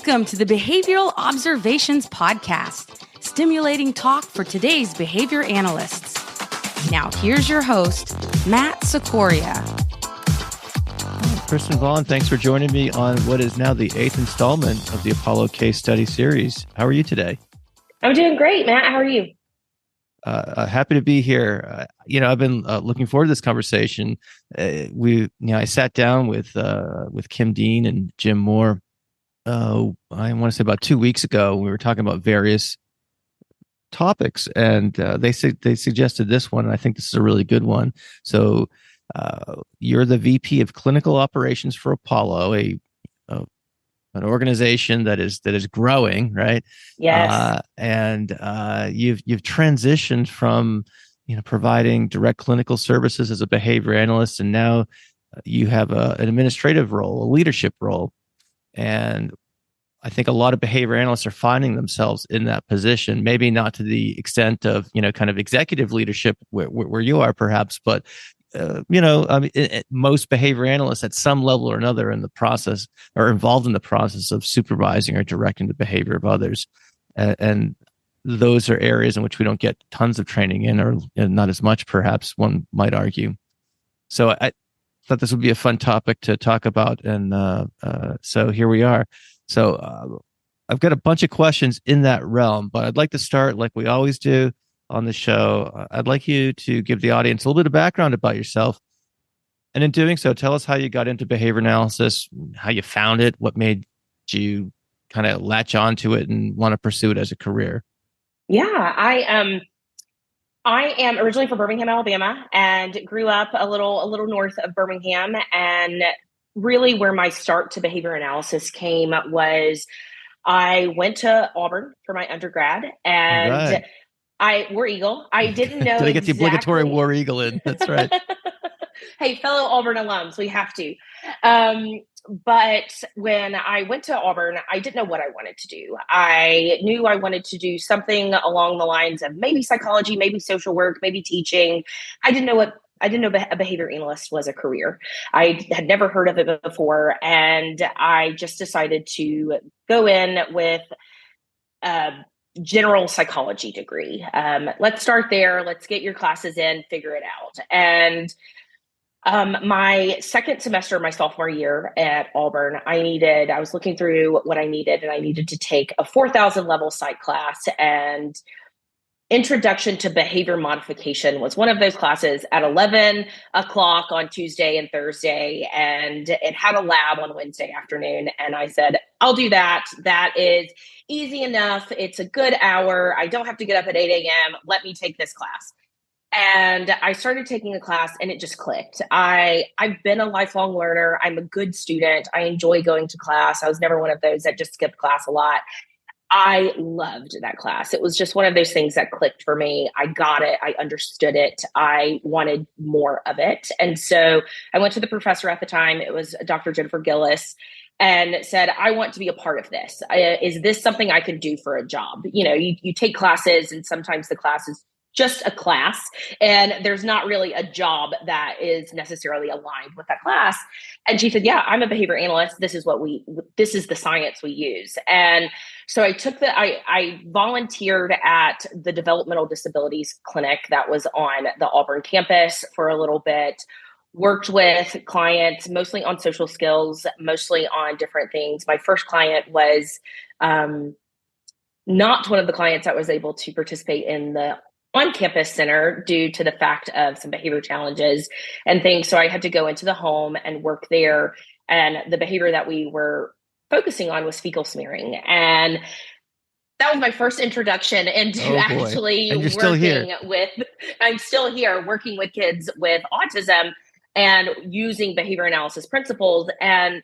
Welcome to the Behavioral Observations Podcast, stimulating talk for today's behavior analysts. Now, here's your host, Matt Sikoria. Kristen Vaughn, thanks for joining me on what is now the 8th installment of the Apollo Case Study Series. How are you today? I'm doing great, Matt. How are you? Happy to be here. I've been looking forward to this conversation. I sat down with Kim Dean and Jim Moore. I want to say about 2 weeks ago. We were talking about various topics, and they suggested this one, and I think this is a really good one. So, you're the VP of Clinical Operations for Apollo, an organization that is growing, right? Yes. And you've transitioned from providing direct clinical services as a behavior analyst, and now you have an administrative role, a leadership role. And I think a lot of behavior analysts are finding themselves in that position, maybe not to the extent of kind of executive leadership where you are, perhaps, but most behavior analysts at some level or another in the process are involved in the process of supervising or directing the behavior of others. And those are areas in which we don't get tons of training in, or not as much, perhaps one might argue. So I thought this would be a fun topic to talk about. And so here we are. So I've got a bunch of questions in that realm, but I'd like to start like we always do on the show. I'd like you to give the audience a little bit of background about yourself. And in doing so, tell us how you got into behavior analysis, how you found it, what made you kind of latch onto it and want to pursue it as a career. Yeah, I am originally from Birmingham, Alabama, and grew up a little north of Birmingham. And really where my start to behavior analysis came was I went to Auburn for my undergrad, and War Eagle. I didn't know. Did I get the obligatory War Eagle in? That's right. Hey, fellow Auburn alums, we have to. But when I went to Auburn, I didn't know what I wanted to do. I knew I wanted to do something along the lines of maybe psychology, maybe social work, maybe teaching. I didn't know a behavior analyst was a career. I had never heard of it before. And I just decided to go in with a general psychology degree. Let's start there. Let's get your classes in, figure it out. And my second semester, my sophomore year at Auburn, I was looking through what I needed, and I needed to take a 4,000 level psych class, and Introduction to Behavior Modification was one of those classes at 11 o'clock on Tuesday and Thursday, and it had a lab on Wednesday afternoon. And I said, I'll do that. That is easy enough. It's a good hour. I don't have to get up at 8 a.m. Let me take this class. And I started taking the class, and it just clicked. I've been a lifelong learner. I'm a good student. I enjoy going to class. I was never one of those that just skipped class a lot. I loved that class. It was just one of those things that clicked for me. I got it. I understood it. I wanted more of it. And so I went to the professor at the time. It was Dr. Jennifer Gillis, and said, I want to be a part of this. Is this something I could do for a job? You take classes, and sometimes the class is just a class, and there's not really a job that is necessarily aligned with that class. And she said, yeah, I'm a behavior analyst. This is the science we use. And so I volunteered at the developmental disabilities clinic that was on the Auburn campus for a little bit, worked with clients, mostly on social skills, mostly on different things. My first client was not one of the clients that was able to participate in the on-campus center due to the fact of some behavior challenges and things. So I had to go into the home and work there. And the behavior that we were focusing on was fecal smearing. And that was my first introduction into actually I'm still here working with kids with autism and using behavior analysis principles. And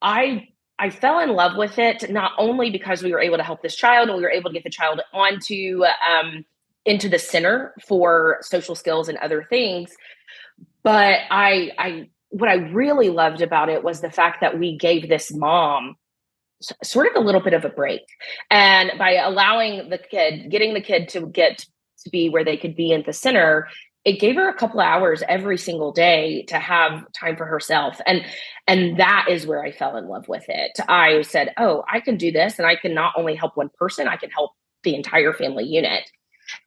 I fell in love with it, not only because we were able to help this child and we were able to get the child into the center for social skills and other things. But what I really loved about it was the fact that we gave this mom sort of a little bit of a break. And by allowing getting the kid to get to be where they could be in the center, it gave her a couple of hours every single day to have time for herself. And that is where I fell in love with it. I said, oh, I can do this. And I can not only help one person, I can help the entire family unit.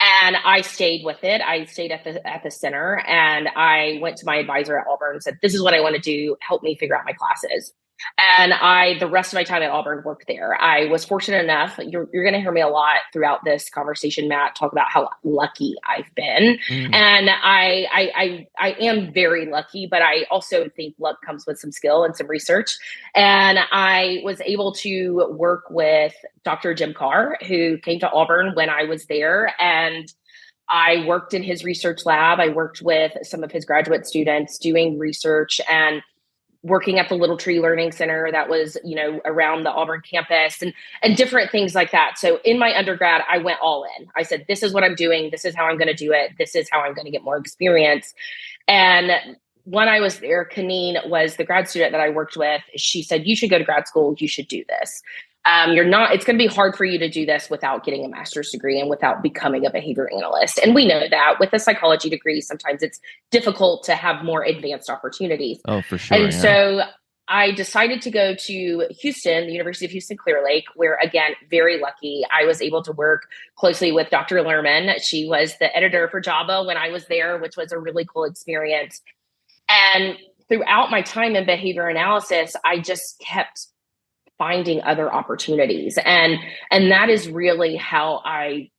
And I stayed with it. I stayed at the center, and I went to my advisor at Auburn and said, this is what I want to do. Help me figure out my classes. And the rest of my time at Auburn, worked there. I was fortunate enough, you're going to hear me a lot throughout this conversation, Matt, talk about how lucky I've been. And I am very lucky, but I also think luck comes with some skill and some research. And I was able to work with Dr. Jim Carr, who came to Auburn when I was there. And I worked in his research lab. I worked with some of his graduate students doing research and working at the Little Tree Learning Center that was, around the Auburn campus and different things like that. So in my undergrad, I went all in. I said, this is what I'm doing. This is how I'm going to do it. This is how I'm going to get more experience. And when I was there, Kaneen was the grad student that I worked with. She said, you should go to grad school. You should do this. It's going to be hard for you to do this without getting a master's degree and without becoming a behavior analyst. And we know that with a psychology degree, sometimes it's difficult to have more advanced opportunities. Oh, for sure. And so I decided to go to Houston, the University of Houston, Clear Lake, where, again, very lucky. I was able to work closely with Dr. Lerman. She was the editor for JABA when I was there, which was a really cool experience. And throughout my time in behavior analysis, I just kept finding other opportunities. And that is really how I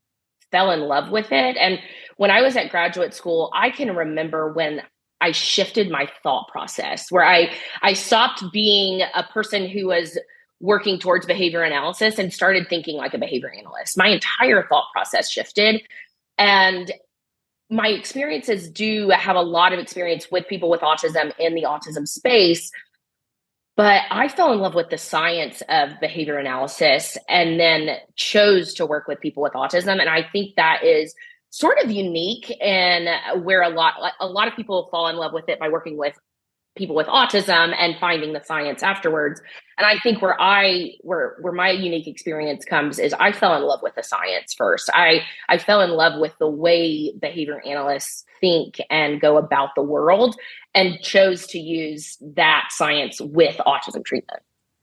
fell in love with it. And when I was at graduate school, I can remember when I shifted my thought process, where I stopped being a person who was working towards behavior analysis and started thinking like a behavior analyst. My entire thought process shifted. And my experiences do have a lot of experience with people with autism in the autism space. But I fell in love with the science of behavior analysis and then chose to work with people with autism. And I think that is sort of unique, and where a lot of people fall in love with it by working with people with autism and finding the science afterwards. And I think where my unique experience comes is I fell in love with the science first. I fell in love with the way behavior analysts think and go about the world, and chose to use that science with autism treatment.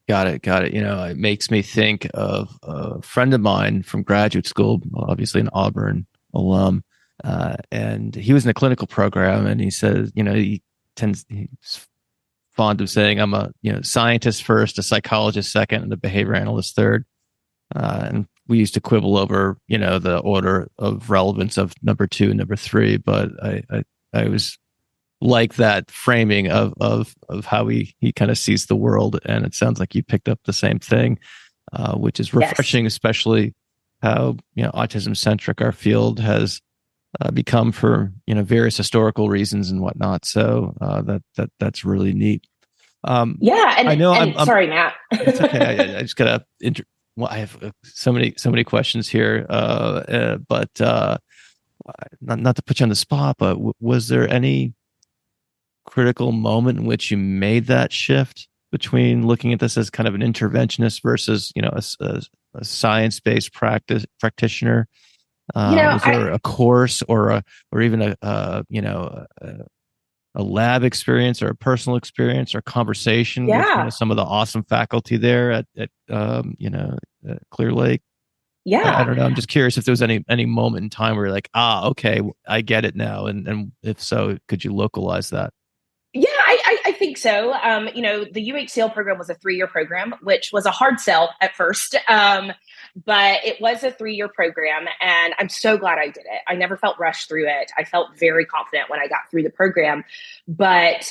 Got it. It makes me think of a friend of mine from graduate school, obviously an Auburn alum, and he was in a clinical program, and he says, he's fond of saying, I'm a scientist first, a psychologist second, and a behavior analyst third. And we used to quibble over, the order of relevance of number 2 and number 3, but I was like that framing of how he kind of sees the world. And it sounds like you picked up the same thing, which is refreshing, yes. Especially how, autism centric our field has become for, various historical reasons and whatnot. So that's really neat. Yeah. And I know I'm sorry, Matt. It's okay. I just gotta, I have so many questions here, but not to put you on the spot, but was there any critical moment in which you made that shift between looking at this as kind of an interventionist versus, a science-based practitioner? Was there a course or even a lab experience or a personal experience or conversation with some of the awesome faculty there at Clear Lake? Yeah. I don't know. I'm just curious if there was any moment in time where you're like, okay, I get it now. And if so, could you localize that? Yeah, I think so. The UHCL program was a 3-year program, which was a hard sell at first. But it was a 3-year program, and I'm so glad I did it. I never felt rushed through it. I felt very confident when I got through the program. But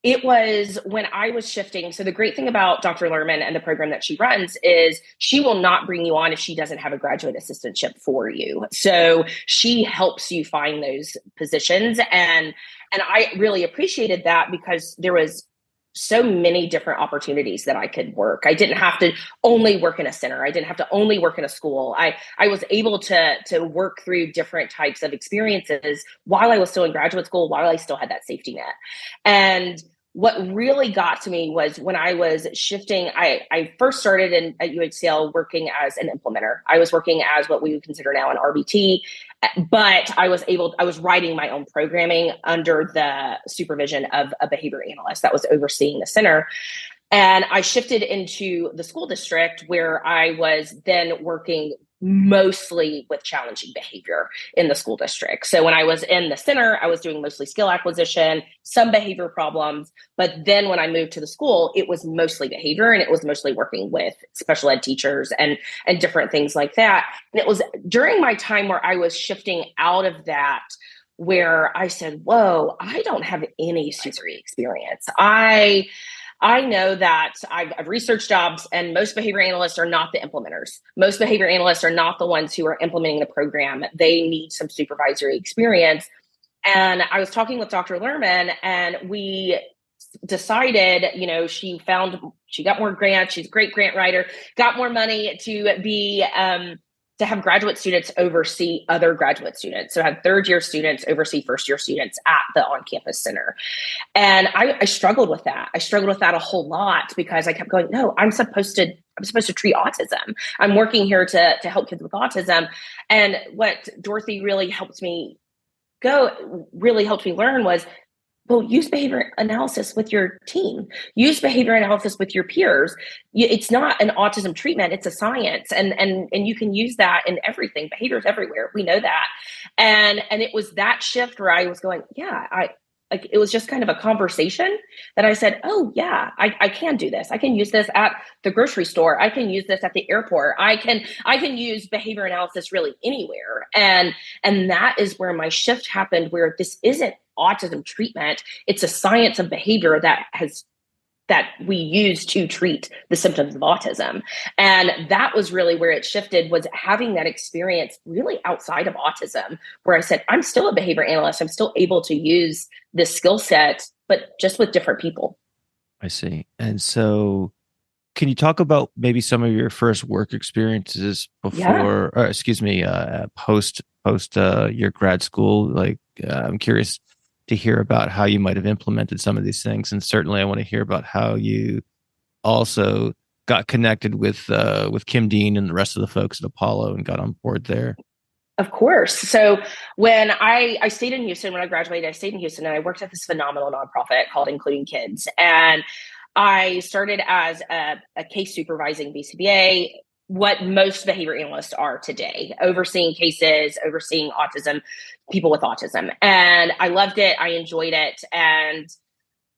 it was when I was shifting. So the great thing about Dr. Lerman and the program that she runs is she will not bring you on if she doesn't have a graduate assistantship for you. So she helps you find those positions. And I really appreciated that because there was so many different opportunities that I could work. I didn't have to only work in a center. I didn't have to only work in a school. I was able to work through different types of experiences while I was still in graduate school, while I still had that safety net. And what really got to me was when I was shifting, I first started at UHCL working as an implementer. I was working as what we would consider now an RBT, but I was writing my own programming under the supervision of a behavior analyst that was overseeing the center. And I shifted into the school district where I was then working mostly with challenging behavior in the school district. So when I was in the center, I was doing mostly skill acquisition, some behavior problems. But then when I moved to the school, it was mostly behavior, and it was mostly working with special ed teachers and different things like that. And it was during my time where I was shifting out of that where I said, whoa, I don't have any supervisory experience. I know that I've researched jobs, and most behavior analysts are not the implementers. Most behavior analysts are not the ones who are implementing the program. They need some supervisory experience. And I was talking with Dr. Lerman, and we decided, she got more grants. She's a great grant writer, got more money to have graduate students oversee other graduate students. So have third-year students oversee first-year students at the on-campus center. And I struggled with that. I struggled with that a whole lot because I kept going, no, I'm supposed to treat autism. I'm working here to help kids with autism. And what Dorothy really helped me learn was, well, use behavior analysis with your team. Use behavior analysis with your peers. It's not an autism treatment; it's a science, and you can use that in everything. Behavior is everywhere. We know that, and it was that shift where I was going, it was just kind of a conversation that I said, oh yeah, I can do this. I can use this at the grocery store. I can use this at the airport. I can use behavior analysis really anywhere, and that is where my shift happened. Where this isn't autism treatment, it's a science of behavior that we use to treat the symptoms of autism. And that was really where it shifted, was having that experience really outside of autism, where I said, I'm still a behavior analyst. I'm still able to use this skill set, but just with different people. I see. And so can you talk about maybe some of your first work experiences before, post your grad school? Like, I'm curious to hear about how you might have implemented some of these things. And certainly I want to hear about how you also got connected with Kim Dean and the rest of the folks at Apollo and got on board there. Of course. So when I stayed in Houston, when I graduated, I stayed in Houston and I worked at this phenomenal nonprofit called Including Kids. And I started as a case supervising BCBA, what most behavior analysts are today, overseeing cases, overseeing autism, people with autism. And I loved it. I enjoyed it. And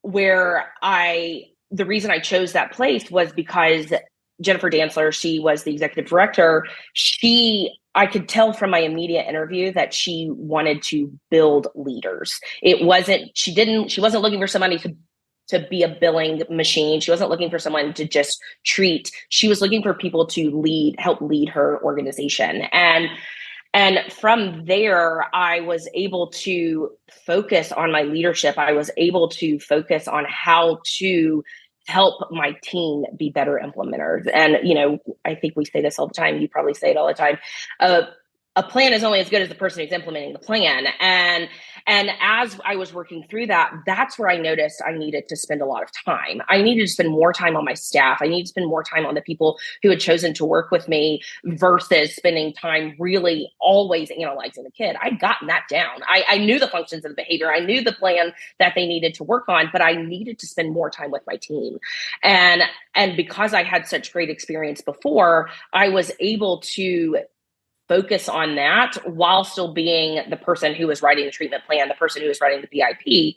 the reason I chose that place was because Jennifer Dantzler, she was the executive director. I could tell from my immediate interview that she wanted to build leaders. She wasn't looking for somebody to be a billing machine. She wasn't looking for someone to just treat. She was looking for people to help lead her organization. And from there, I was able to focus on my leadership. I was able to focus on how to help my team be better implementers. And, I think we say this all the time. You probably say it all the time. A plan is only as good as the person who's implementing the plan. And as I was working through that, that's where I noticed I needed to spend a lot of time. I needed to spend more time on my staff. I needed to spend more time on the people who had chosen to work with me versus spending time really always analyzing the kid. I'd gotten that down. I knew the functions of the behavior. I knew the plan that they needed to work on, but I needed to spend more time with my team. And because I had such great experience before, I was able to focus on that while still being the person who was writing the treatment plan, the person who was writing the BIP.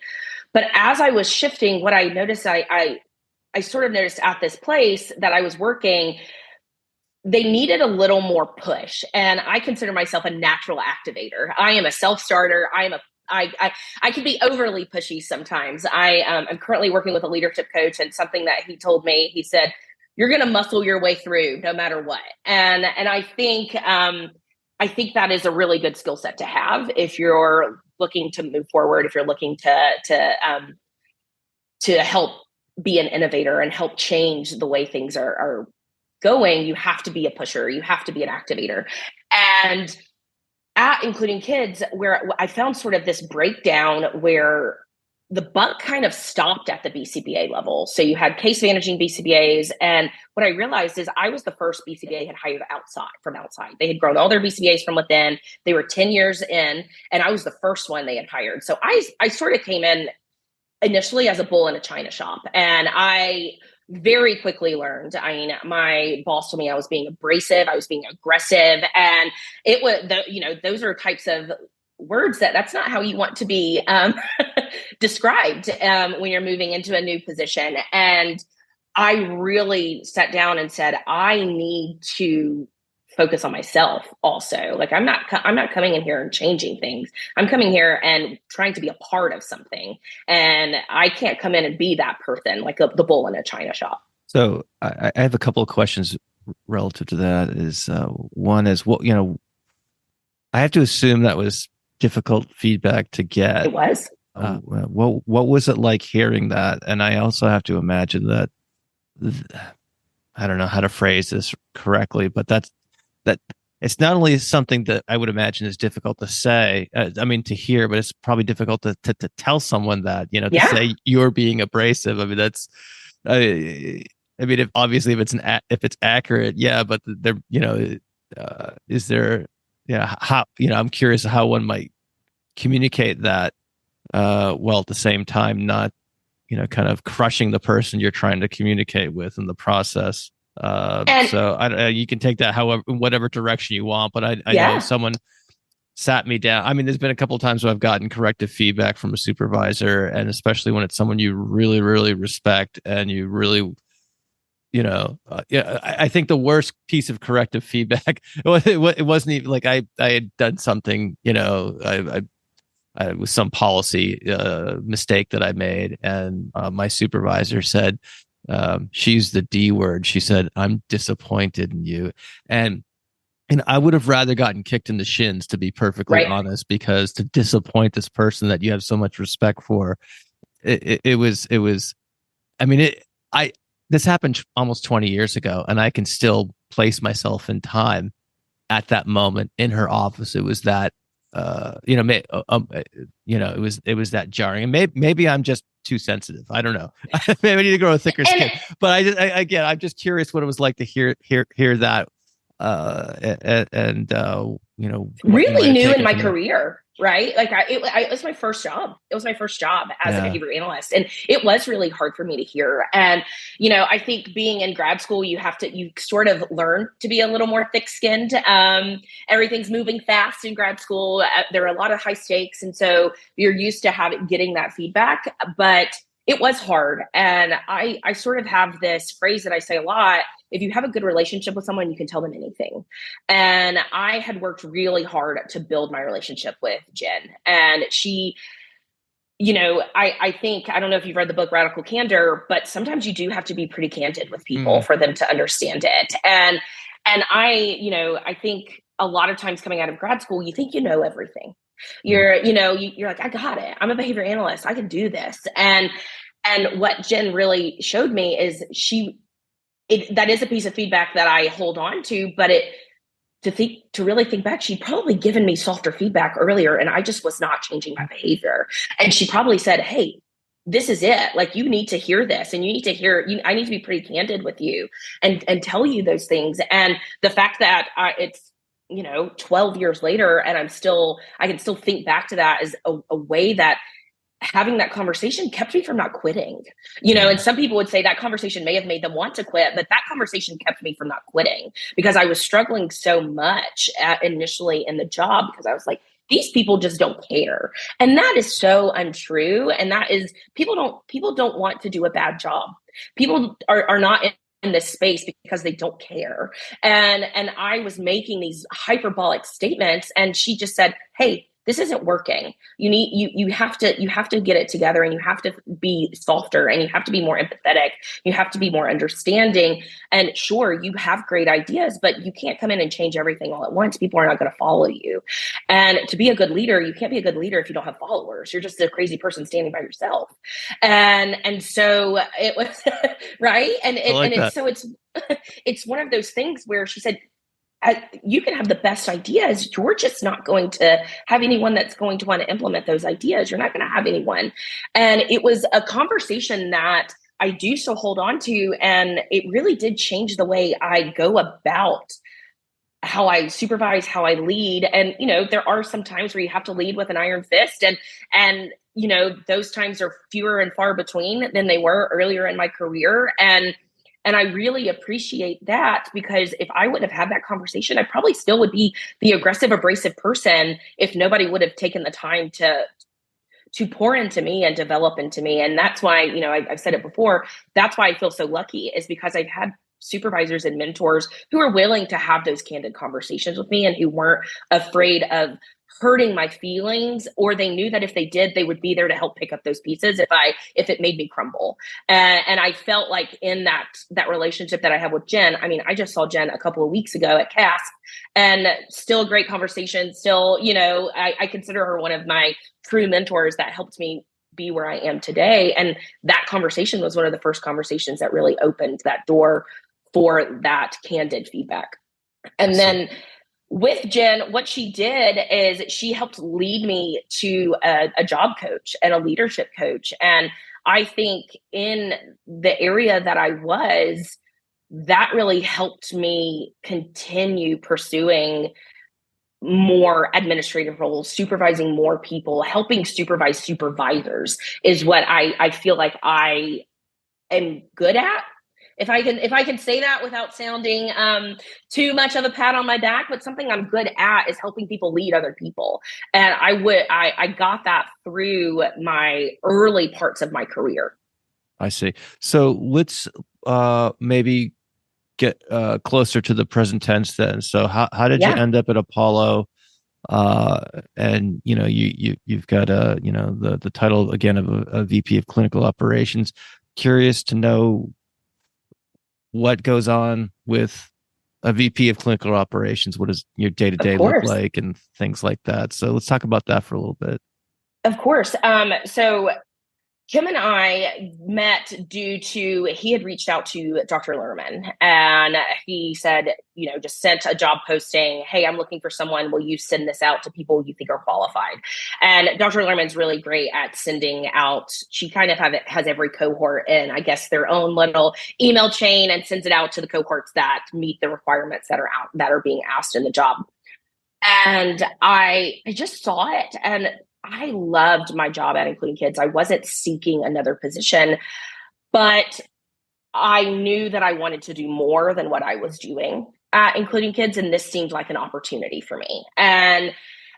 But as I was shifting, what I noticed, I sort of noticed at this place that I was working, they needed a little more push. And I consider myself a natural activator. I am a self-starter. I can be overly pushy sometimes. I'm currently working with a leadership coach, and something that he told me, he said, you're going to muscle your way through no matter what. And I think that is a really good skill set to have if you're looking to move forward, if you're looking to help be an innovator and help change the way things are going. You have to be a pusher. You have to be an activator. And at Including Kids, where I found sort of this breakdown where the buck kind of stopped at the BCBA level. So you had case managing BCBAs. And what I realized is I was the first BCBA had hired from outside. They had grown all their BCBAs from within. They were 10 years in, and I was the first one they had hired. So I sort of came in initially as a bull in a china shop. And I very quickly learned, my boss told me I was being abrasive, I was being aggressive. And it was, those are types of words that's not how you want to be described when you're moving into a new position. And I really sat down and said, I need to focus on myself also. Like I'm not coming in here and changing things. I'm coming here and trying to be a part of something. And I can't come in and be that person, like the bull in a china shop. So I have a couple of questions relative to that. One is, I have to assume that was difficult feedback to get. It was. What was it like hearing that? And I also have to imagine that, I don't know how to phrase this correctly, but that it's not only something that I would imagine is difficult to say, to hear, but it's probably difficult to tell someone that, to say you're being abrasive. I mean, that's, if it's accurate, yeah, but there, is there, how, I'm curious how one might communicate that, while at the same time not, kind of crushing the person you're trying to communicate with in the process. So you can take that whatever direction you want, but I know someone sat me down. I mean, there's been a couple of times where I've gotten corrective feedback from a supervisor, and especially when it's someone you really, really respect and you really, I think the worst piece of corrective feedback, it wasn't even like I had done something, I was some policy mistake that I made, and my supervisor said, she used the D word. She said, "I'm disappointed in you," and I would have rather gotten kicked in the shins, to be perfectly honest, because to disappoint this person that you have so much respect for, it was. This happened almost 20 years ago, and I can still place myself in time at that moment in her office. It was that, it was that jarring, and maybe I'm just too sensitive. I don't know. Maybe I need to grow a thicker skin. But I'm just curious what it was like to hear that, really new in my career. Right. Like it was my first job. It was my first job as a behavior analyst. And it was really hard for me to hear. And, I think being in grad school, you sort of learn to be a little more thick skinned. Everything's moving fast in grad school. There are a lot of high stakes. And so you're used to getting that feedback, but it was hard. And I sort of have this phrase that I say a lot. If you have a good relationship with someone, you can tell them anything. And I had worked really hard to build my relationship with Jen. And she, I think, I don't know if you've read the book Radical Candor, but sometimes you do have to be pretty candid with people for them to understand it. And I think a lot of times coming out of grad school, you think you know everything. You're like, I got it. I'm a behavior analyst. I can do this. And what Jen really showed me is that is a piece of feedback that I hold on to, but to really think back, she'd probably given me softer feedback earlier, and I just was not changing my behavior. And she probably said, "Hey, this is it. Like, you need to hear this, and you need to hear. I need to be pretty candid with you and tell you those things." And the fact that it's 12 years later, and I can still think back to that as a way that having that conversation kept me from not quitting, and some people would say that conversation may have made them want to quit, but that conversation kept me from not quitting because I was struggling so much initially in the job because I was like, these people just don't care. And that is so untrue. And that is, people don't want to do a bad job. People are not in this space because they don't care. And I was making these hyperbolic statements, and she just said, "Hey, this isn't working. You have to get it together, and you have to be softer, and you have to be more empathetic. You have to be more understanding. And sure, you have great ideas, but you can't come in and change everything all at once. People are not going to follow you. And to be a good leader, you can't be a good leader if you don't have followers. You're just a crazy person standing by yourself." And so it was right. So it's one of those things where she said, you can have the best ideas. You're just not going to have anyone that's going to want to implement those ideas. You're not going to have anyone. And it was a conversation that I do still hold on to. And it really did change the way I go about how I supervise, how I lead. And, there are some times where you have to lead with an iron fist, and, those times are fewer and far between than they were earlier in my career. And I really appreciate that, because if I wouldn't have had that conversation, I probably still would be the aggressive, abrasive person if nobody would have taken the time to pour into me and develop into me. And that's why, I've said it before, that's why I feel so lucky, is because I've had supervisors and mentors who are willing to have those candid conversations with me and who weren't afraid of hurting my feelings, or they knew that if they did, they would be there to help pick up those pieces if it made me crumble. And I felt like in that relationship that I have with Jen, I just saw Jen a couple of weeks ago at CASP, and still a great conversation. Still, I consider her one of my true mentors that helped me be where I am today. And that conversation was one of the first conversations that really opened that door for that candid feedback. And then with Jen, what she did is she helped lead me to a job coach and a leadership coach. And I think in the area that I was, that really helped me continue pursuing more administrative roles, supervising more people, helping supervise supervisors is what I feel like I am good at. If I can say that without sounding too much of a pat on my back, but something I'm good at is helping people lead other people. And I got that through my early parts of my career. I see. So let's maybe get closer to the present tense then. So how did you end up at Apollo? And you've got the title again of a VP of Clinical Operations. Curious to know what goes on with a VP of Clinical Operations. What does your day-to-day look like and things like that? So let's talk about that for a little bit. Of course. So Kim and I met due to, he had reached out to Dr. Lerman, and he said, just sent a job posting. Hey, I'm looking for someone. Will you send this out to people you think are qualified? And Dr. Lerman's really great at sending out. She kind of has every cohort in, I guess, their own little email chain, and sends it out to the cohorts that meet the requirements that are being asked in the job. And I just saw it, and I loved my job at Including Kids. I wasn't seeking another position, but I knew that I wanted to do more than what I was doing at Including Kids. And this seemed like an opportunity for me. And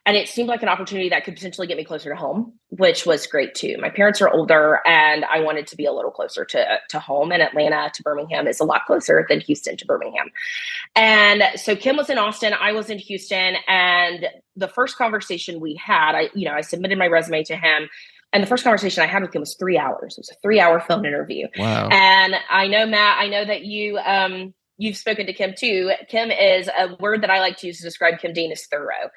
it seemed like an opportunity that could potentially get me closer to home, which was great too. My parents are older, and I wanted to be a little closer to home. And Atlanta to Birmingham is a lot closer than Houston to Birmingham. And so Kim was in Austin, I was in Houston. And the first conversation we had, I submitted my resume to him. And the first conversation I had with him was 3 hours. It was a 3-hour phone interview. Wow. And I know, Matt, I know that you've spoken to Kim too. Kim is a word that I like to use to describe Kim Dean as thorough.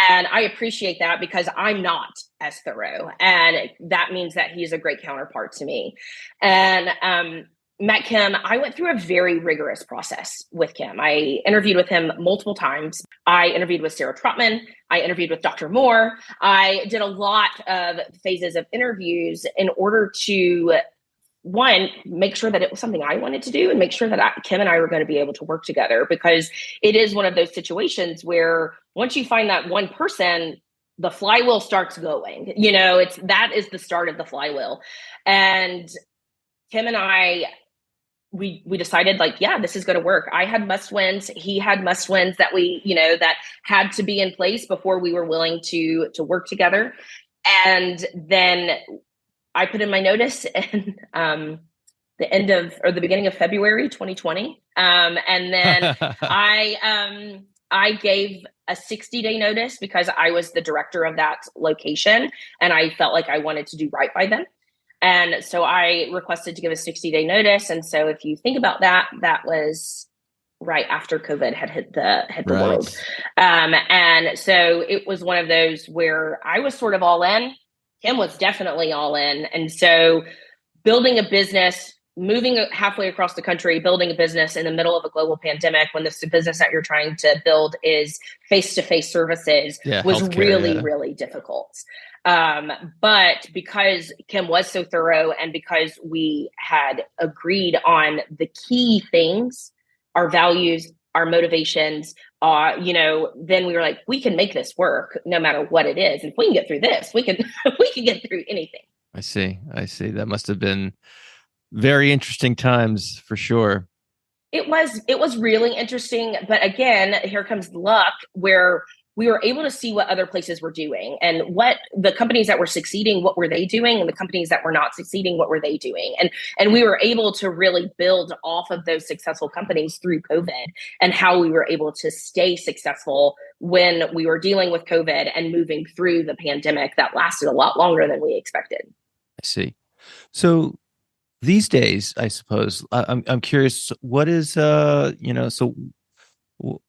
And I appreciate that, because I'm not as thorough. And that means that he's a great counterpart to me. And met Kim. I went through a very rigorous process with Kim. I interviewed with him multiple times. I interviewed with Sarah Trotman. I interviewed with Dr. Moore. I did a lot of phases of interviews in order to, one, make sure that it was something I wanted to do, and make sure that Kim and I were going to be able to work together, because it is one of those situations where once you find that one person, the flywheel starts going. That is the start of the flywheel. And Kim and I, we decided, this is going to work. I had must wins. He had must wins that that had to be in place before we were willing to work together. And then I put in my notice in the beginning of February 2020. And then I gave a 60-day notice, because I was the director of that location, and I felt like I wanted to do right by them. And so I requested to give a 60-day notice. And so if you think about that, that was right after COVID had hit the world. And so it was one of those where I was sort of all in. Kim was definitely all in. And so building a business moving halfway across the country, building a business in the middle of a global pandemic when the business that you're trying to build is face-to-face services was really, really difficult. But because Kim was so thorough and because we had agreed on the key things, our values, our motivations, then we were like, we can make this work no matter what it is. And if we can get through this, we can get through anything. I see. That must have been very interesting times for sure. It was really interesting. But again, here comes luck where we were able to see what other places were doing and what the companies that were succeeding, what were they doing? And the companies that were not succeeding, what were they doing? And we were able to really build off of those successful companies through COVID and how we were able to stay successful when we were dealing with COVID and moving through the pandemic that lasted a lot longer than we expected. I see. So these days, I suppose, I'm curious, what is,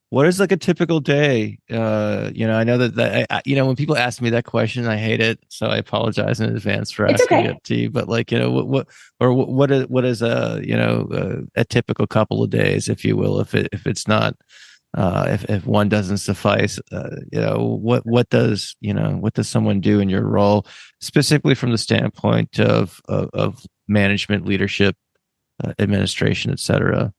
what is like a typical day? I know that when people ask me that question, I hate it. So I apologize in advance for asking it to you. But like, what is a typical couple of days, if you will, if it's not, if one doesn't suffice, what does someone do in your role, specifically from the standpoint of management, leadership, administration, et cetera?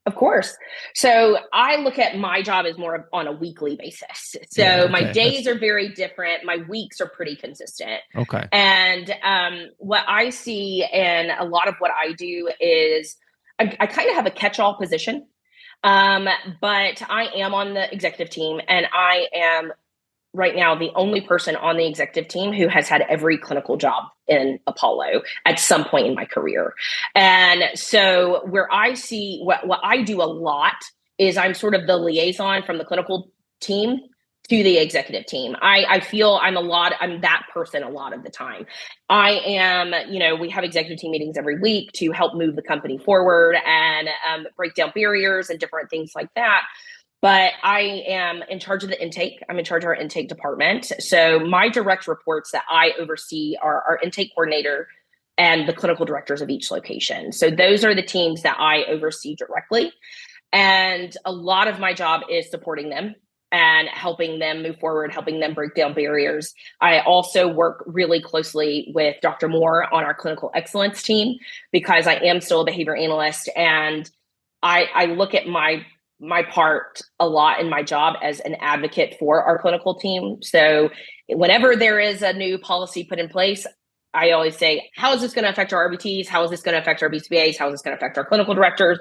Of course. So I look at my job as more on a weekly basis. So my days are very different. My weeks are pretty consistent. Okay. And what I see and a lot of what I do is I kind of have a catch-all position. But I am on the executive team, and I am right now the only person on the executive team who has had every clinical job in Apollo at some point in my career. And so where I see what I do a lot is I'm sort of the liaison from the clinical team to the executive team. I feel I'm that person a lot of the time. I am, we have executive team meetings every week to help move the company forward and break down barriers and different things like that. But I am in charge of the intake. I'm in charge of our intake department. So my direct reports that I oversee are our intake coordinator and the clinical directors of each location. So those are the teams that I oversee directly. And a lot of my job is supporting them and helping them move forward, helping them break down barriers. I also work really closely with Dr. Moore on our clinical excellence team because I am still a behavior analyst. And I look at my part a lot in my job as an advocate for our clinical team. So whenever there is a new policy put in place, I always say, how is this going to affect our RBTs? How is this going to affect our BCBAs? How is this going to affect our clinical directors?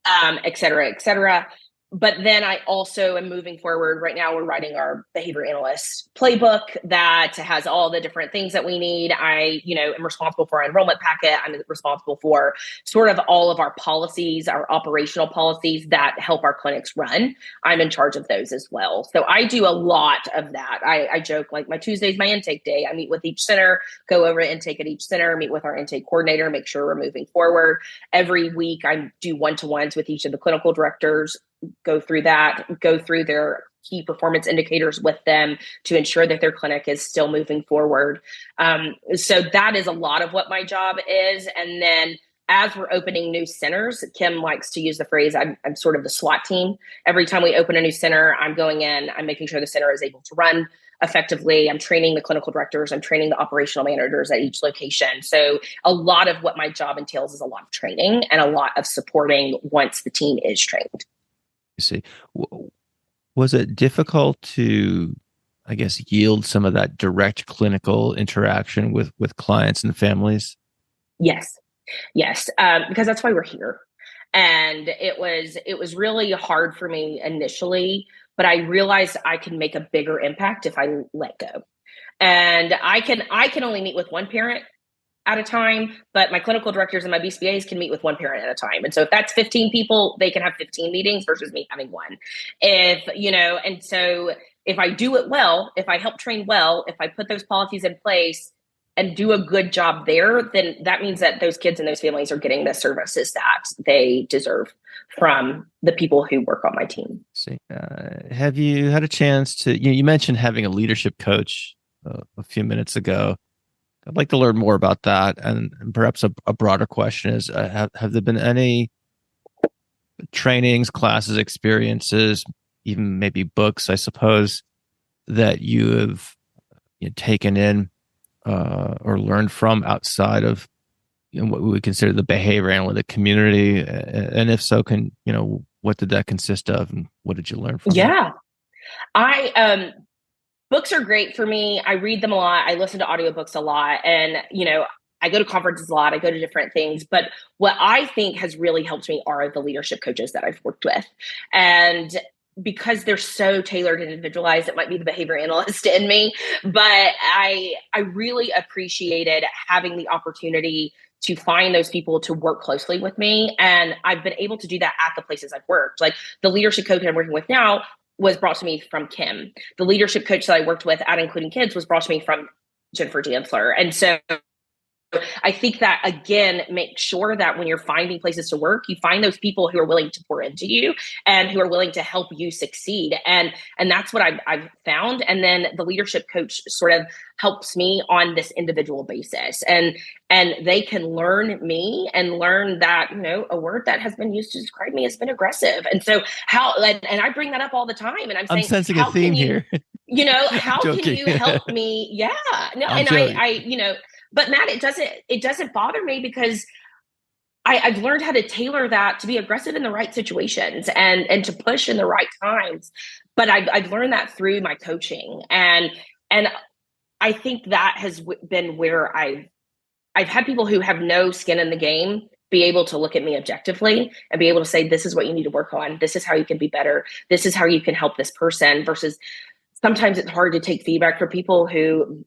Et cetera, et cetera. But then I also am moving forward. Right now, we're writing our behavior analyst playbook that has all the different things that we need. I, am responsible for our enrollment packet. I'm responsible for sort of all of our policies, our operational policies that help our clinics run. I'm in charge of those as well. So I do a lot of that. I joke like my Tuesday's my intake day. I meet with each center, go over intake at each center, meet with our intake coordinator, make sure we're moving forward. Every week, I do one-to-ones with each of the clinical directors, go through their key performance indicators with them to ensure that their clinic is still moving forward. So that is a lot of what my job is. And then as we're opening new centers, Kim likes to use the phrase, I'm sort of the SWAT team. Every time we open a new center, I'm going in, I'm making sure the center is able to run effectively. I'm training the clinical directors. I'm training the operational managers at each location. So a lot of what my job entails is a lot of training and a lot of supporting once the team is trained. You see, was it difficult to, I guess, yield some of that direct clinical interaction with clients and families? Yes, because that's why we're here. And it was really hard for me initially, but I realized I can make a bigger impact if I let go. And I can only meet with one parent at a time, but my clinical directors and my BCBAs can meet with one parent at a time. And so if that's 15 people, they can have 15 meetings versus me having one. And so if I do it well, if I help train well, if I put those policies in place and do a good job there, then that means that those kids and those families are getting the services that they deserve from the people who work on my team. See, have you had a chance to, you mentioned having a leadership coach a few minutes ago. I'd like to learn more about that. And perhaps a broader question is, have there been any trainings, classes, experiences, even maybe books, I suppose, that you have taken in or learned from outside of what we would consider the behavior analytic community? And if so, what did that consist of, and what did you learn from it? Yeah, books are great for me. I read them a lot. I listen to audiobooks a lot, and I go to conferences a lot. I go to different things. But what I think has really helped me are the leadership coaches that I've worked with. And because they're so tailored and individualized, it might be the behavior analyst in me, but I really appreciated having the opportunity to find those people to work closely with me. And I've been able to do that at the places I've worked. Like the leadership coach I'm working with now was brought to me from Kim. The leadership coach that I worked with at Including Kids was brought to me from Jennifer Dantzler. And so I think that, again, make sure that when you're finding places to work, you find those people who are willing to pour into you and who are willing to help you succeed. And that's what I've found. And then the leadership coach sort of helps me on this individual basis. And they can learn me and learn that, a word that has been used to describe me has been aggressive. And so and I bring that up all the time. And I'm sensing a theme here. How can you help me? Yeah. No, and I but Matt, it doesn't bother me because I've learned how to tailor that to be aggressive in the right situations and to push in the right times. But I've learned that through my coaching, and I think that has been where I've had people who have no skin in the game be able to look at me objectively and be able to say, this is what you need to work on. This is how you can be better. This is how you can help this person. Versus sometimes it's hard to take feedback from people who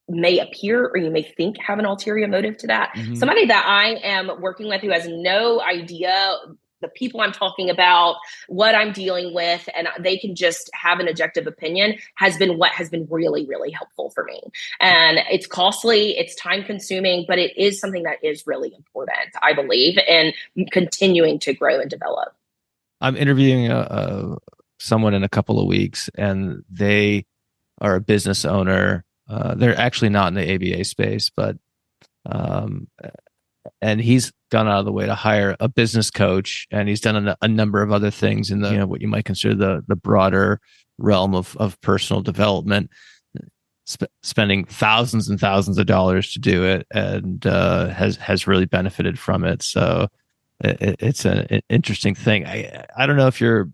may appear or you may think have an ulterior motive to that. Mm-hmm. Somebody that I am working with who has no idea the people I'm talking about, what I'm dealing with, and they can just have an objective opinion has been what has been really, really helpful for me. And it's costly, it's time consuming, but it is something that is really important, I believe, in continuing to grow and develop. I'm interviewing someone in a couple of weeks, and they are a business owner. They're actually not in the ABA space, but and he's gone out of the way to hire a business coach, and he's done a number of other things in the what you might consider the broader realm of personal development, spending thousands and thousands of dollars to do it, and has really benefited from it. So it's an interesting thing. I don't know if it'd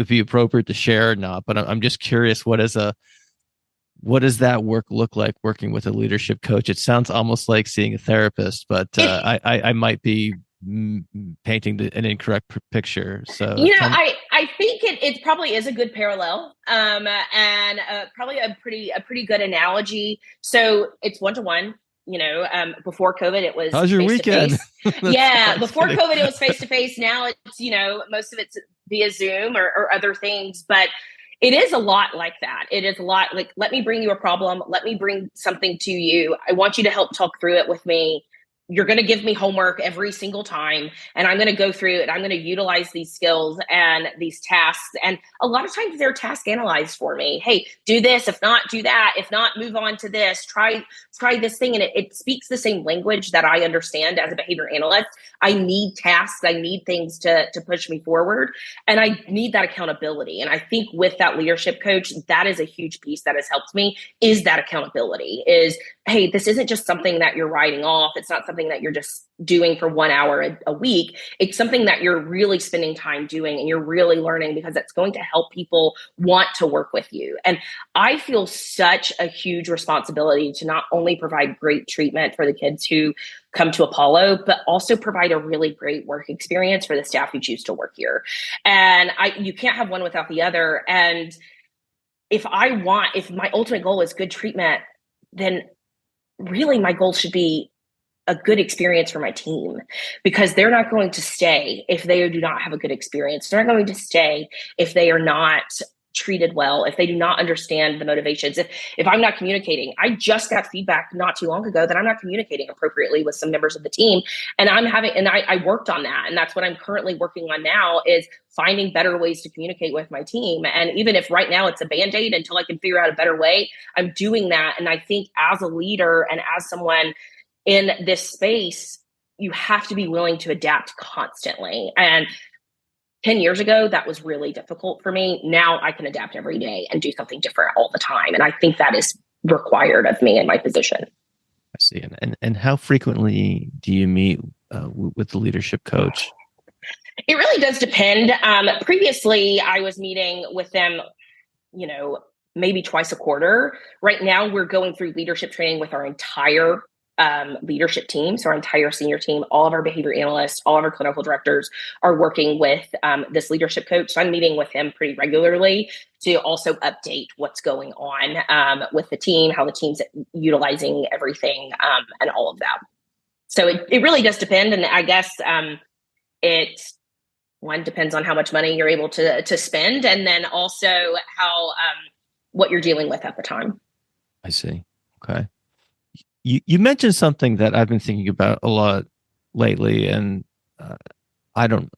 be appropriate to share or not, but I'm just curious, what does that work look like working with a leadership coach? It sounds almost like seeing a therapist, but I might be painting an incorrect picture. So I think it probably is a good parallel, and probably a pretty good analogy. So it's one-to-one. Before COVID, it was how's your weekend? Yeah, before COVID, it was face-to-face. Now it's most of it's via Zoom or other things, but it is a lot like that. It is a lot like, let me bring you a problem. Let me bring something to you. I want you to help talk through it with me. You're going to give me homework every single time, and I'm going to go through it. I'm going to utilize these skills and these tasks. And a lot of times they're task analyzed for me. Hey, do this. If not, do that. If not, move on to this. Try this thing. And it speaks the same language that I understand as a behavior analyst. I need tasks. I need things to push me forward. And I need that accountability. And I think with that leadership coach, that is a huge piece that has helped me, is that accountability is, hey, this isn't just something that you're writing off. It's not something that you're just doing for 1 hour a week. It's something that you're really spending time doing and you're really learning, because it's going to help people want to work with you. And I feel such a huge responsibility to not only provide great treatment for the kids who come to Apollo, but also provide a really great work experience for the staff who choose to work here. And you can't have one without the other. And if my ultimate goal is good treatment, then really my goal should be a good experience for my team, because they're not going to stay if they do not have a good experience. They're not going to stay if they are not treated well, if they do not understand the motivations, if I'm not communicating, I just got feedback not too long ago that I'm not communicating appropriately with some members of the team. And I worked on that. And that's what I'm currently working on now, is finding better ways to communicate with my team. And even if right now it's a Band-Aid until I can figure out a better way, I'm doing that. And I think as a leader and as someone in this space, you have to be willing to adapt constantly. And 10 years ago, that was really difficult for me. Now I can adapt every day and do something different all the time. And I think that is required of me in my position. I see. And how frequently do you meet with the leadership coach? It really does depend. Previously, I was meeting with them, maybe twice a quarter. Right now, we're going through leadership training with our entire leadership team. So our entire senior team, all of our behavior analysts, all of our clinical directors are working with this leadership coach. So I'm meeting with him pretty regularly to also update what's going on with the team, how the team's utilizing everything, and all of that. So it really does depend. And I guess it depends on how much money you're able to spend, and then also how what you're dealing with at the time. I see. Okay. You mentioned something that I've been thinking about a lot lately, and I don't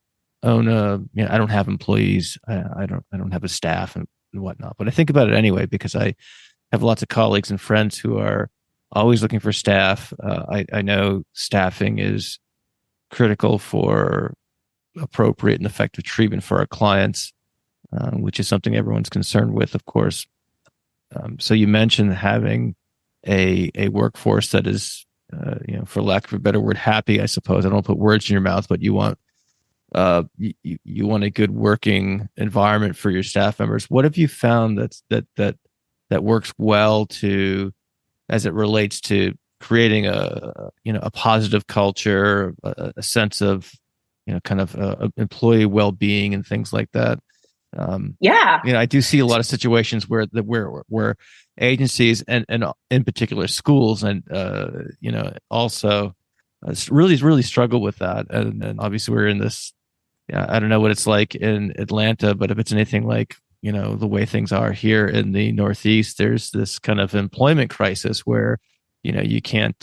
own I don't have employees. I don't have a staff and whatnot, but I think about it anyway because I have lots of colleagues and friends who are always looking for staff. I know staffing is critical for appropriate and effective treatment for our clients, which is something everyone's concerned with, of course. So you mentioned having a workforce that is, for lack of a better word, happy, I suppose. I don't put words in your mouth, but you want you want a good working environment for your staff members. What have you found that works well as it relates to creating a positive culture, a sense of employee well-being and things like that? I do see a lot of situations where agencies and in particular schools and also really struggle with that. And obviously we're in this. I don't know what it's like in Atlanta, but if it's anything like the way things are here in the Northeast, there's this kind of employment crisis where you can't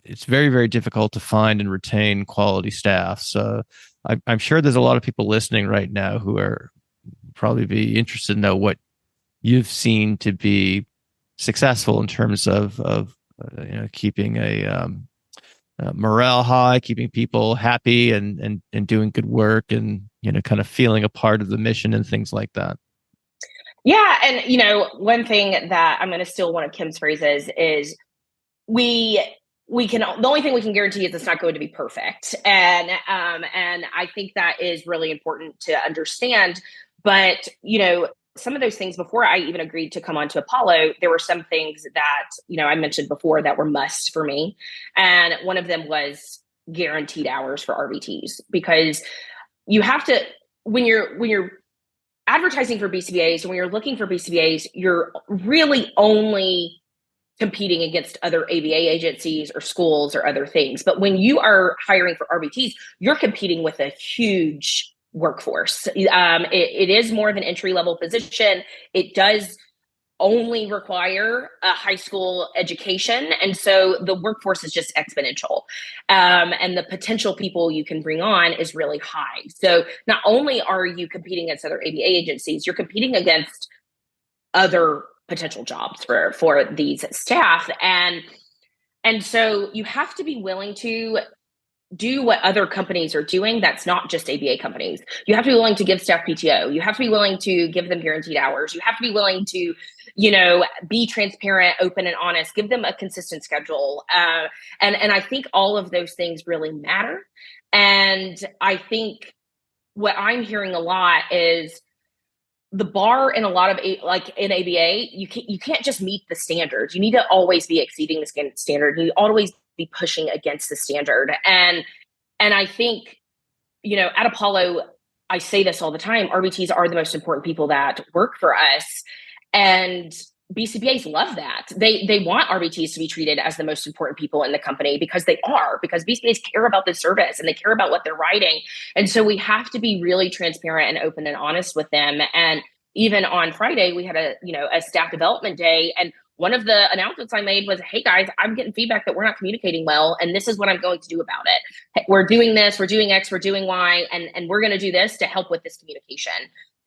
it's very, very difficult to find and retain quality staff. So I'm sure there's a lot of people listening right now who are probably be interested to know what you've seen to be successful in terms of keeping a morale high, keeping people happy and doing good work and kind of feeling a part of the mission and things like that. Yeah. And one thing that I'm going to steal one of Kim's phrases is the only thing we can guarantee is it's not going to be perfect. And I think that is really important to understand. But, some of those things before I even agreed to come on to Apollo, there were some things that, I mentioned before that were musts for me. And one of them was guaranteed hours for RVTs, because you have to, when you're advertising for BCBAs, when you're looking for BCBAs, you're really only competing against other ABA agencies or schools or other things. But when you are hiring for RVTs, you're competing with a huge workforce. It is more of an entry-level position. It does only require a high school education. And so the workforce is just exponential. And the potential people you can bring on is really high. So not only are you competing against other ABA agencies, you're competing against other potential jobs for these staff. And so you have to be willing to do what other companies are doing. That's not just ABA companies. You have to be willing to give staff PTO. You have to be willing to give them guaranteed hours. You have to be willing to, be transparent, open, and honest, give them a consistent schedule. And I think all of those things really matter. And I think what I'm hearing a lot is the bar in a lot of in ABA, you can't just meet the standards. You need to always be exceeding the standard. You always be pushing against the standard. And I think, at Apollo, I say this all the time, RBTs are the most important people that work for us. And BCBAs love that. They want RBTs to be treated as the most important people in the company because because BCBAs care about the service and they care about what they're writing. And so we have to be really transparent and open and honest with them. And even on Friday, we had a staff development day. And one of the announcements I made was, hey guys, I'm getting feedback that we're not communicating well. And this is what I'm going to do about it. We're doing this, we're doing X, we're doing Y, and we're going to do this to help with this communication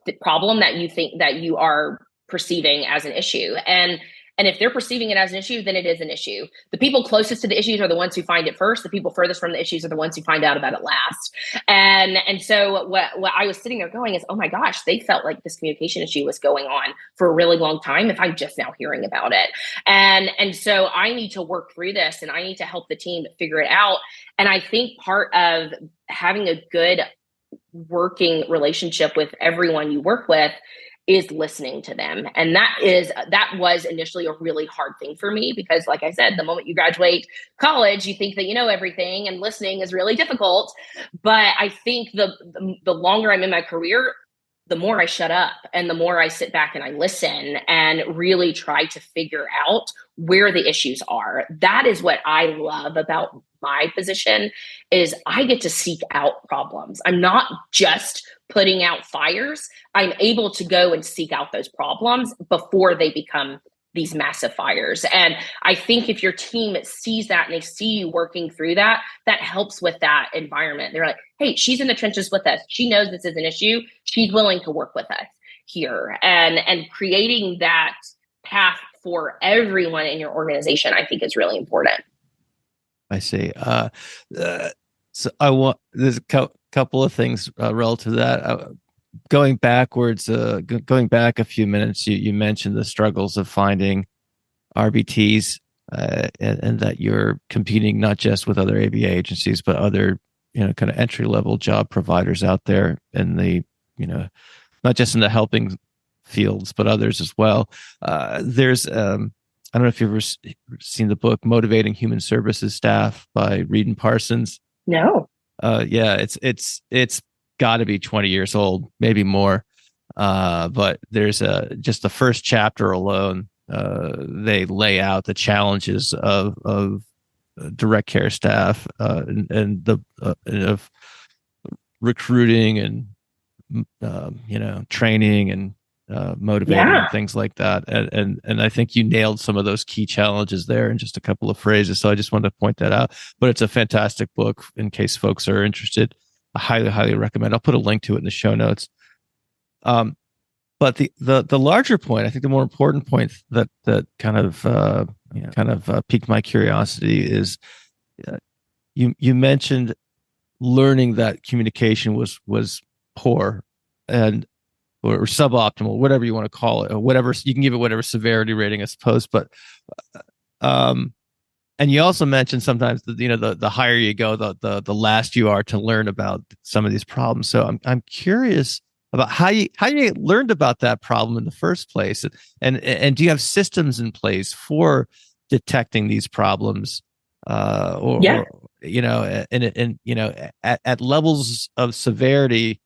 the problem that you think that you are perceiving as an issue. And if they're perceiving it as an issue, then it is an issue. The people closest to the issues are the ones who find it first. The people furthest from the issues are the ones who find out about it last. And so what I was sitting there going is, oh my gosh, they felt like this communication issue was going on for a really long time if I'm just now hearing about it. And so I need to work through this and I need to help the team figure it out. And I think part of having a good working relationship with everyone you work with is listening to them. And that was initially a really hard thing for me because, like I said, the moment you graduate college, you think that you know everything and listening is really difficult. But I think the longer I'm in my career, the more I shut up and the more I sit back and I listen and really try to figure out where the issues are. That is what I love about my position is I get to seek out problems. I'm not just putting out fires. I'm able to go and seek out those problems before they become these massive fires. And I think if your team sees that and they see you working through that, that helps with that environment. They're like, hey, she's in the trenches with us. She knows this is an issue. She's willing to work with us here. And creating that path for everyone in your organization, I think is really important. I see. So there's a couple of things relative to that. Going backwards, going back a few minutes, you mentioned the struggles of finding RBTs and that you're competing not just with other ABA agencies, but other, kind of entry level job providers out there in the, not just in the helping fields, but others as well. There's, I don't know if you've ever seen the book Motivating Human Services Staff by Reid and Parsons. No. Yeah, it's got to be 20 years old, maybe more. But there's just the first chapter alone. They lay out the challenges of direct care staff and of recruiting and training and motivating and things like that. And I think you nailed some of those key challenges there in just a couple of phrases. So I just wanted to point that out. But it's a fantastic book in case folks are interested. I highly, highly recommend. I'll put a link to it in the show notes. But the larger point, I think the more important point that kind of piqued my curiosity is you mentioned learning that communication was poor or suboptimal, whatever you want to call it, or whatever you can give it, whatever severity rating, I suppose. But and you also mentioned sometimes the higher you go, the last you are to learn about some of these problems. So I'm curious about how you learned about that problem in the first place, and do you have systems in place for detecting these problems, at levels of severity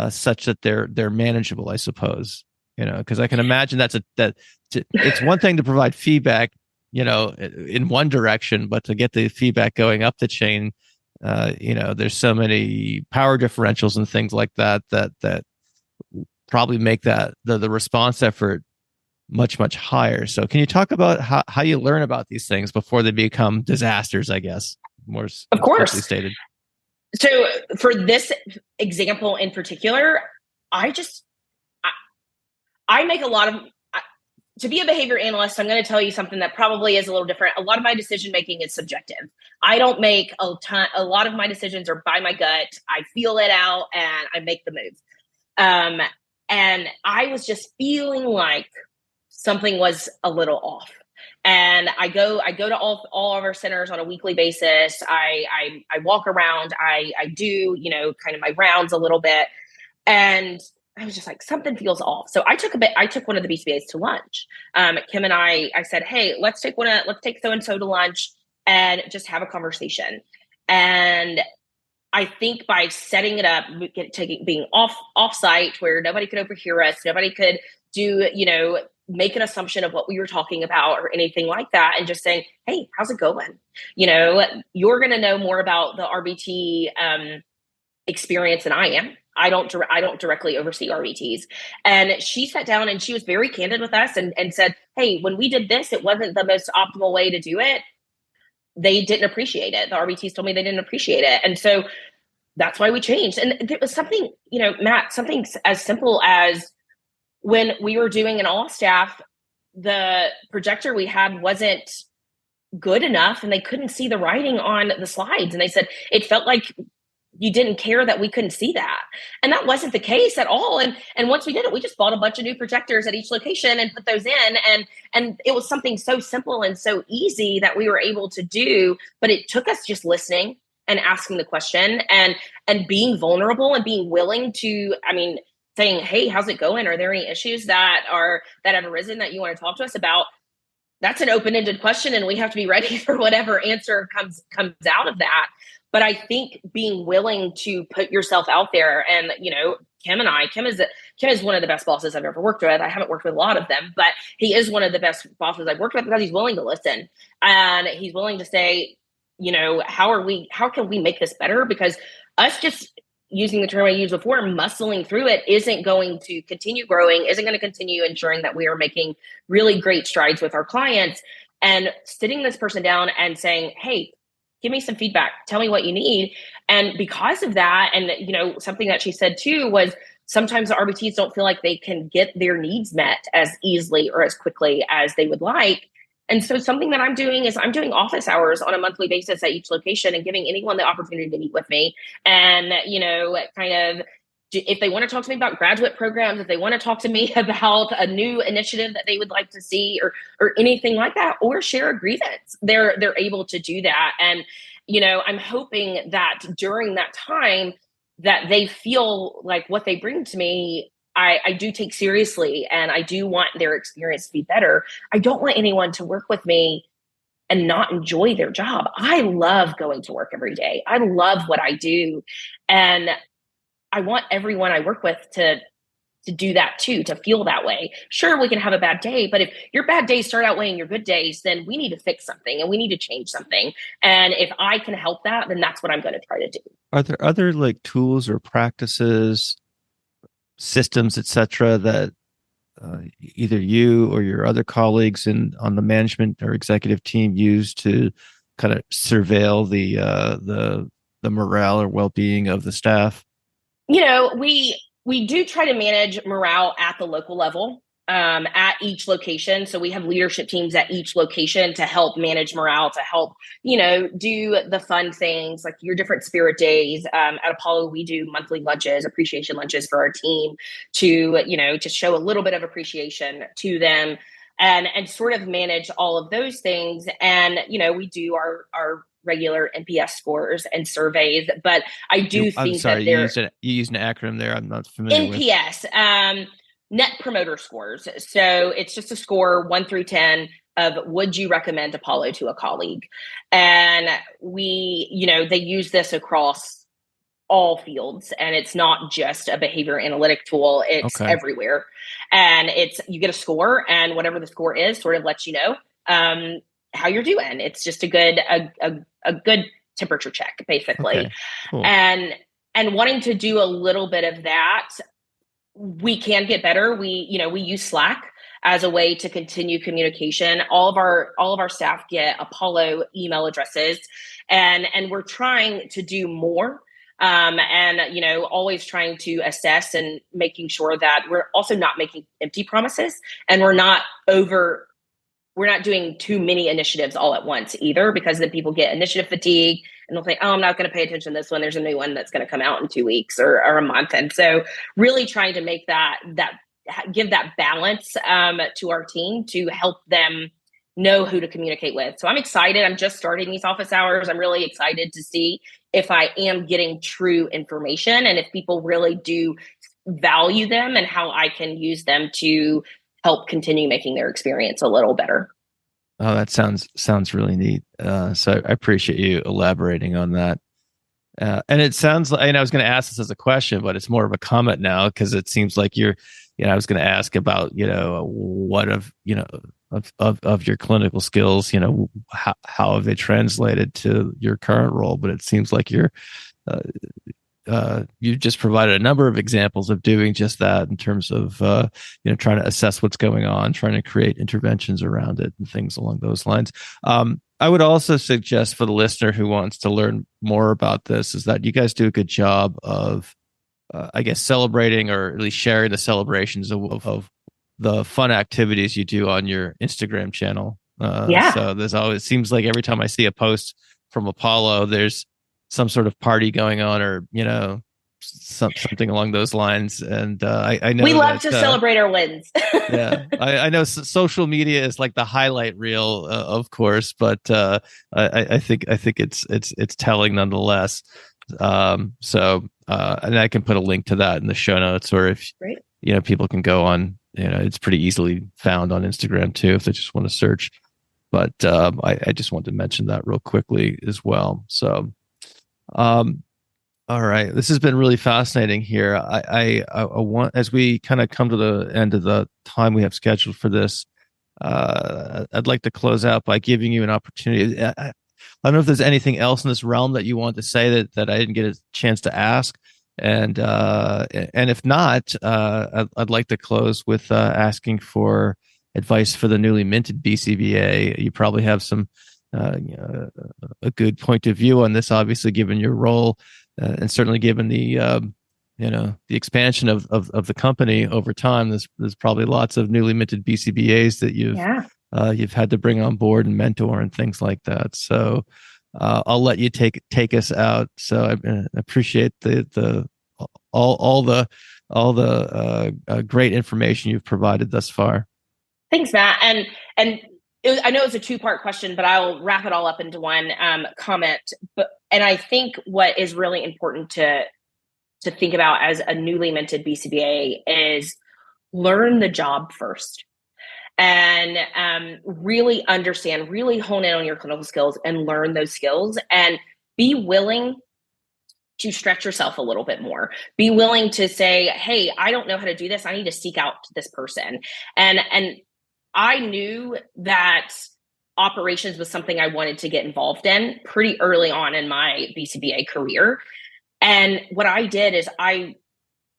such that they're manageable, I suppose, because I can imagine it's one thing to provide feedback, in one direction, but to get the feedback going up the chain, there's so many power differentials and things like that probably make that the response effort much, much higher. So can you talk about how you learn about these things before they become disasters, I guess, more of course stated? So for this example in particular, I make a lot of, to be a behavior analyst, I'm going to tell you something that probably is a little different. A lot of my decision making is subjective. I don't make a lot of my decisions are by my gut. I feel it out and I make the move. And I was just feeling like something was a little off. And I go to all of our centers on a weekly basis. I walk around, I do, kind of my rounds a little bit. And I was just like, something feels off. So I took one of the BCBAs to lunch. Kim and I said, hey, let's take so-and-so to lunch and just have a conversation. And I think by setting it up, being off site where nobody could overhear us, nobody could do, make an assumption of what we were talking about or anything like that, and just saying, hey, how's it going? You know, you're going to know more about the RBT experience than I am. I don't directly oversee RBTs. And she sat down and she was very candid with us and said, hey, when we did this, it wasn't the most optimal way to do it. They didn't appreciate it. The RBTs told me they didn't appreciate it. And so that's why we changed. And there was something, you know, Matt, something as simple as when we were doing an all staff, the projector we had wasn't good enough and they couldn't see the writing on the slides. And they said, it felt like you didn't care that we couldn't see that. And that wasn't the case at all. And once we did it, we just bought a bunch of new projectors at each location and put those in. And it was something so simple and so easy that we were able to do, but it took us just listening and asking the question and being vulnerable and being willing to, saying, hey, how's it going? Are there any issues that have arisen that you want to talk to us about? That's an open-ended question, and we have to be ready for whatever answer comes out of that. But I think being willing to put yourself out there, and Kim is one of the best bosses I've ever worked with. I haven't worked with a lot of them, but he is one of the best bosses I've worked with because he's willing to listen and he's willing to say, how can we make this better? Because us just using the term I used before, muscling through it isn't going to continue growing, isn't going to continue ensuring that we are making really great strides with our clients. And sitting this person down and saying, hey, give me some feedback, tell me what you need. And because of that, and something that she said too was sometimes the RBTs don't feel like they can get their needs met as easily or as quickly as they would like. And so something that I'm doing is I'm doing office hours on a monthly basis at each location and giving anyone the opportunity to meet with me. And, kind of, if they want to talk to me about graduate programs, if they want to talk to me about a new initiative that they would like to see or anything like that, or share a grievance, they're able to do that. And, I'm hoping that during that time that they feel like what they bring to me, I do take seriously, and I do want their experience to be better. I don't want anyone to work with me and not enjoy their job. I love going to work every day. I love what I do. And I want everyone I work with to do that too, to feel that way. Sure, we can have a bad day, but if your bad days start outweighing your good days, then we need to fix something and we need to change something. And if I can help that, then that's what I'm going to try to do. Are there other tools or practices, systems, etc., that either you or your other colleagues on the management or executive team use to kind of surveil the morale or well-being of the staff? We do try to manage morale at the local level, at each location. So we have leadership teams at each location to help manage morale, to help, do the fun things like your different spirit days. At Apollo, we do monthly lunches, appreciation lunches for our team to, just show a little bit of appreciation to them and sort of manage all of those things. And, we do our regular NPS scores and surveys, but I do think that you used an acronym there I'm not familiar with. NPS, Net Promoter Scores. So it's just a score 1 through 10 of would you recommend Apollo to a colleague? And they use this across all fields, and it's not just a behavior analytic tool. It's everywhere. And you get a score, and whatever the score is sort of lets you know how you're doing. It's just a good temperature check, basically. Okay, cool. And wanting to do a little bit of that, we can get better. We use Slack as a way to continue communication. All of our staff get Apollo email addresses, and we're trying to do more. Always trying to assess and making sure that we're also not making empty promises, and we're not doing too many initiatives all at once either, because then people get initiative fatigue and they'll think, oh, I'm not going to pay attention to this one. There's a new one that's going to come out in 2 weeks or a month. And so really trying to make give that balance to our team to help them know who to communicate with. So I'm excited. I'm just starting these office hours. I'm really excited to see if I am getting true information and if people really do value them and how I can use them to help continue making their experience a little better. Oh, that sounds really neat. So I appreciate you elaborating on that. And it sounds like, and I was going to ask this as a question, but it's more of a comment now, because it seems like you're I was going to ask about, what of your clinical skills, how have they translated to your current role? But it seems like you just provided a number of examples of doing just that in terms of, trying to assess what's going on, trying to create interventions around it and things along those lines. I would also suggest for the listener who wants to learn more about this is that you guys do a good job of, celebrating or at least sharing the celebrations of the fun activities you do on your Instagram channel. So there's always, seems like every time I see a post from Apollo, there's some sort of party going on, or something along those lines. And I know we love to celebrate our wins. Yeah, I know social media is like the highlight reel, of course, but I think it's telling nonetheless. So and I can put a link to that in the show notes, or if Great. People can go on. It's pretty easily found on Instagram too if they just want to search. But I just wanted to mention that real quickly as well. So. All right. This has been really fascinating here. I want, as we kind of come to the end of the time we have scheduled for this, I'd like to close out by giving you an opportunity. I don't know if there's anything else in this realm that you want to say that I didn't get a chance to ask. And if not, I'd like to close with asking for advice for the newly minted BCBA. You probably have some a good point of view on this, obviously, given your role, and certainly given the the expansion of the company over time. There's probably lots of newly minted BCBAs that you've had to bring on board and mentor and things like that. So I'll let you take us out. So I appreciate all the great information you've provided thus far. Thanks, Matt. And I know it's a two-part question, but I'll wrap it all up into one comment. And I think what is really important to think about as a newly minted BCBA is learn the job first, and really understand, really hone in on your clinical skills and learn those skills, and be willing to stretch yourself a little bit more. Be willing to say, hey, I don't know how to do this. I need to seek out this person. And I knew that operations was something I wanted to get involved in pretty early on in my BCBA career. And what I did is I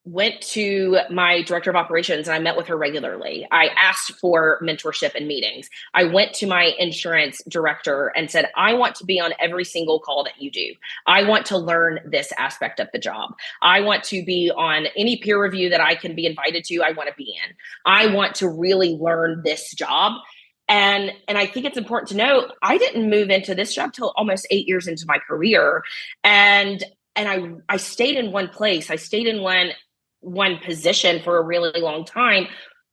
went to my director of operations and I met with her regularly. I asked for mentorship and meetings. I went to my insurance director and said, I want to be on every single call that you do. I want to learn this aspect of the job. I want to be on any peer review that I can be invited to. I want to be in. I want to really learn this job. And I think it's important to note, I didn't move into this job till almost 8 years into my career. And I stayed in one place. I stayed in one position for a really long time,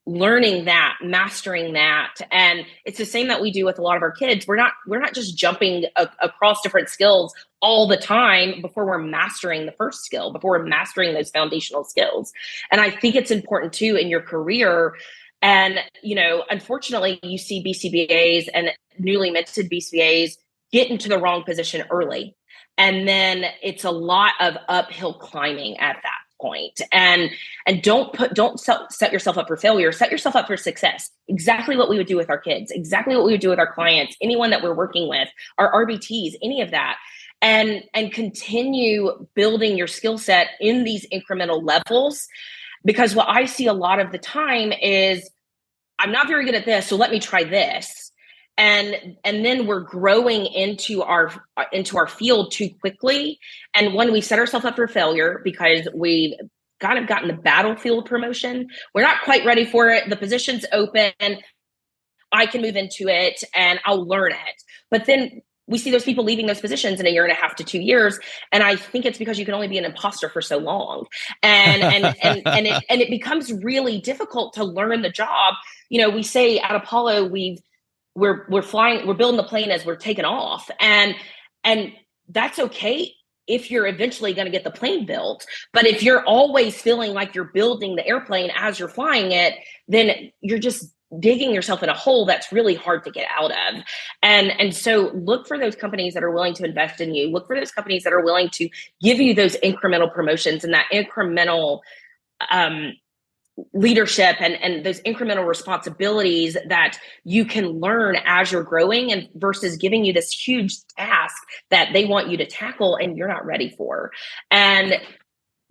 learning that, mastering that. And it's the same that we do with a lot of our kids. We're not just jumping across different skills all the time before we're mastering the first skill, before we're mastering those foundational skills. And I think it's important too in your career. And, unfortunately, you see BCBAs and newly minted BCBAs get into the wrong position early. And then it's a lot of uphill climbing at that point. And don't set yourself up for failure. Set yourself up for success. Exactly what we would do with our kids, exactly what we would do with our clients, anyone that we're working with, our RBTs, any of that. And continue building your skill set in these incremental levels. Because what I see a lot of the time is, I'm not very good at this, so let me try this. And then we're growing into our field too quickly. And when we set ourselves up for failure because we've kind of gotten the battlefield promotion, we're not quite ready for it. The position's open. I can move into it and I'll learn it. But then we see those people leaving those positions in 1.5 to 2 years. And I think it's because you can only be an imposter for so long. And it becomes really difficult to learn the job. We say at Apollo, we're flying, we're building the plane as we're taking off. And that's okay if you're eventually going to get the plane built. But if you're always feeling like you're building the airplane as you're flying it, then you're just digging yourself in a hole that's really hard to get out of. And so look for those companies that are willing to invest in you. Look for those companies that are willing to give you those incremental promotions and that incremental leadership and those incremental responsibilities that you can learn as you're growing, and versus giving you this huge task that they want you to tackle and you're not ready for. And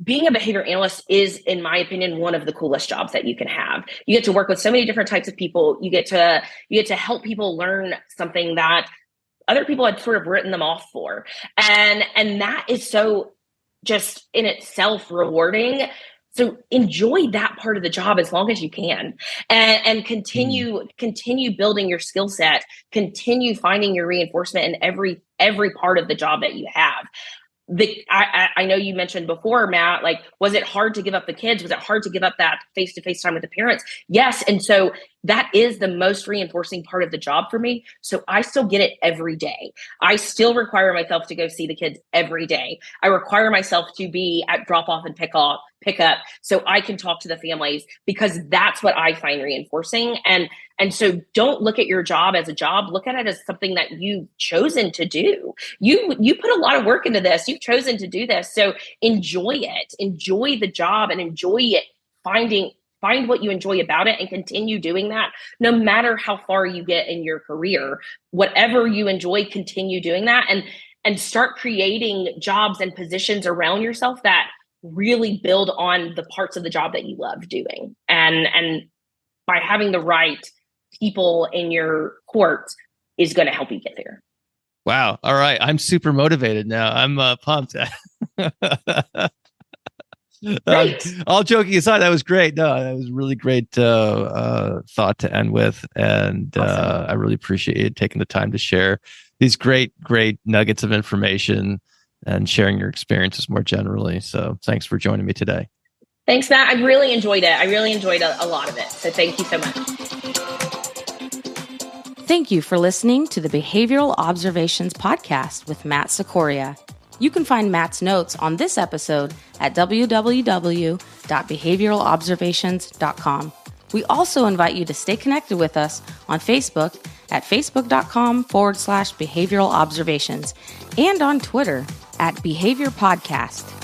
being a behavior analyst is, in my opinion, one of the coolest jobs that you can have. You get to work with so many different types of people. You get to help people learn something that other people had sort of written them off for. And that is so just in itself rewarding. So enjoy that part of the job as long as you can, and continue building your skill set, continue finding your reinforcement in every part of the job that you have. I know you mentioned before, Matt, like, was it hard to give up the kids? Was it hard to give up that face-to-face time with the parents? Yes. And so that is the most reinforcing part of the job for me. So I still get it every day. I still require myself to go see the kids every day. I require myself to be at drop off and pick up so I can talk to the families, because that's what I find reinforcing. And so don't look at your job as a job. Look at it as something that you've chosen to do. You put a lot of work into this. You've chosen to do this. So enjoy it. Enjoy the job and enjoy it. Find what you enjoy about it and continue doing that no matter how far you get in your career. Whatever you enjoy, continue doing that, and start creating jobs and positions around yourself that really build on the parts of the job that you love doing. And by having the right people in your court is going to help you get there. Wow. All right. I'm super motivated now. I'm pumped. All joking aside, that was great. No, that was really great thought to end with. And awesome. I really appreciate you taking the time to share these great nuggets of information and sharing your experiences more generally. So thanks for joining me today. Thanks, Matt. I really enjoyed it. I really enjoyed a lot of it. So thank you so much. Thank you for listening to the Behavioral Observations Podcast with Matt Sikoria. You can find Matt's notes on this episode at www.behavioralobservations.com. We also invite you to stay connected with us on Facebook at facebook.com/behavioral observations and on Twitter at Behavior Podcast.